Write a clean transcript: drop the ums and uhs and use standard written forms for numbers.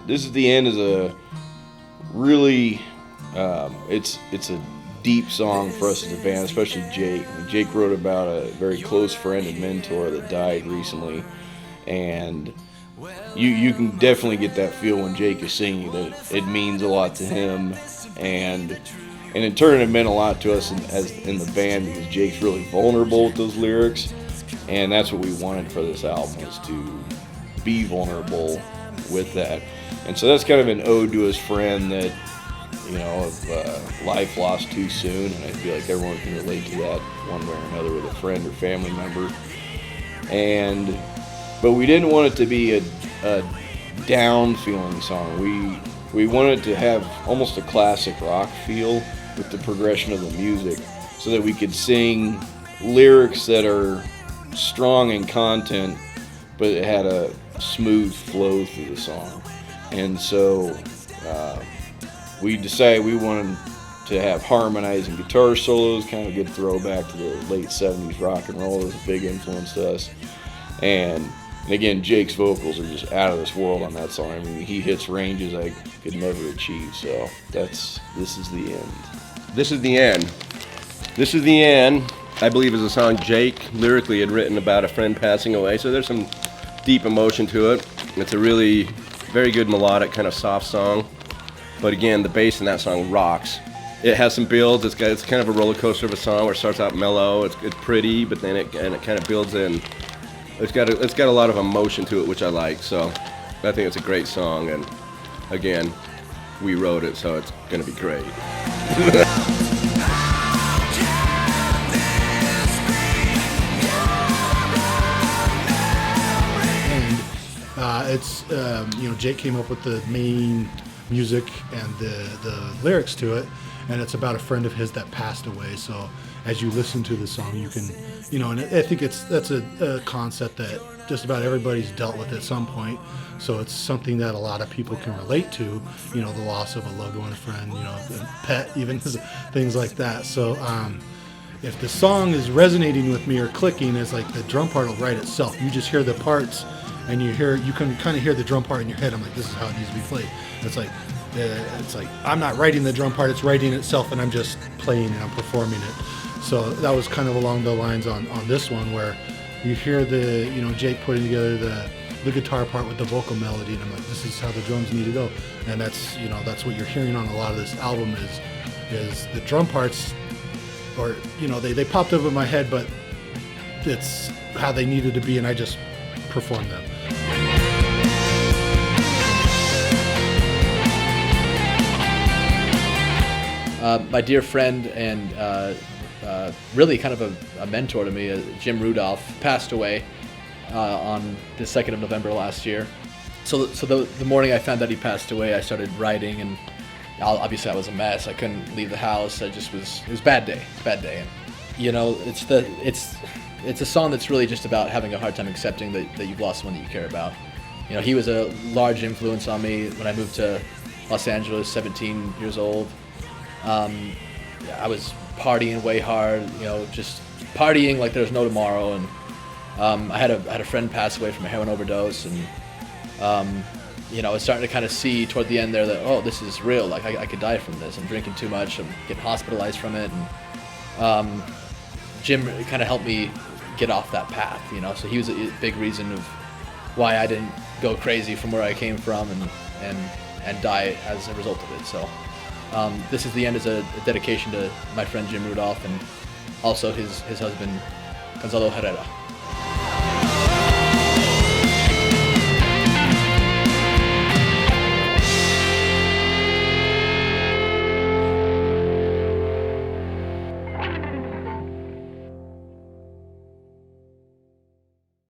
This is the End is a really, it's a deep song for us as a band, especially Jake. Jake wrote about a very close friend and mentor that died recently, and you can definitely get that feel when Jake is singing that it means a lot to him, and in turn it meant a lot to us in the band because Jake's really vulnerable with those lyrics, and that's what we wanted for this album, was to be vulnerable with that. And so that's kind of an ode to his friend that, of life lost too soon, and I feel like everyone can relate to that one way or another with a friend or family member. But we didn't want it to be a down feeling song. We wanted to have almost a classic rock feel with the progression of the music, so that we could sing lyrics that are strong in content, but it had a smooth flow through the song. And so we decided we wanted to have harmonizing guitar solos, kind of a good throwback to the late 70s rock and roll. It was a big influence to us. And again, Jake's vocals are just out of this world on that song. I mean, he hits ranges I could never achieve. So This Is the End. This is the End. This is the End, I believe, is a song Jake lyrically had written about a friend passing away. So there's some deep emotion to it. It's a really very good melodic, kind of soft song. But again, the bass in that song rocks. It has some builds. It's kind of a roller coaster of a song where it starts out mellow. It's pretty, but then it kind of builds in. It's got a lot of emotion to it, which I like. So I think it's a great song. And again, we wrote it, so it's gonna be great. Jake came up with the main music and the lyrics to it, and it's about a friend of his that passed away. So as you listen to the song, you can, and I think that's a concept that just about everybody's dealt with at some point. So it's something that a lot of people can relate to, the loss of a loved one, friend, a pet, even things like that. So if the song is resonating with me or clicking, it's like the drum part will write itself. You just hear the parts, and you can kind of hear the drum part in your head. I'm like, this is how it needs to be played. It's like I'm not writing the drum part; it's writing itself, and I'm just playing and I'm performing it. So that was kind of along the lines on this one, where you hear the Jake putting together the guitar part with the vocal melody, and I'm like, this is how the drums need to go. And that's what you're hearing on a lot of this album is the drum parts, or they popped up in my head, but it's how they needed to be, and I just performed them. My dear friend and really kind of a mentor to me, Jim Rudolph, passed away on the 2nd of November last year. So the morning I found out he passed away, I started writing, and obviously I was a mess. I couldn't leave the house. It was a bad day. And, it's a song that's really just about having a hard time accepting that you've lost someone that you care about. He was a large influence on me when I moved to Los Angeles, 17 years old. I was partying way hard, just partying like there was no tomorrow. And I had a friend pass away from a heroin overdose, and I was starting to kind of see toward the end there that, oh, this is real. Like I could die from this. I'm drinking too much. I'm getting hospitalized from it. And Jim kind of helped me get off that path. So he was a big reason of why I didn't go crazy from where I came from and die as a result of it. So. This Is the End is a dedication to my friend Jim Rudolph and also his husband Gonzalo Herrera.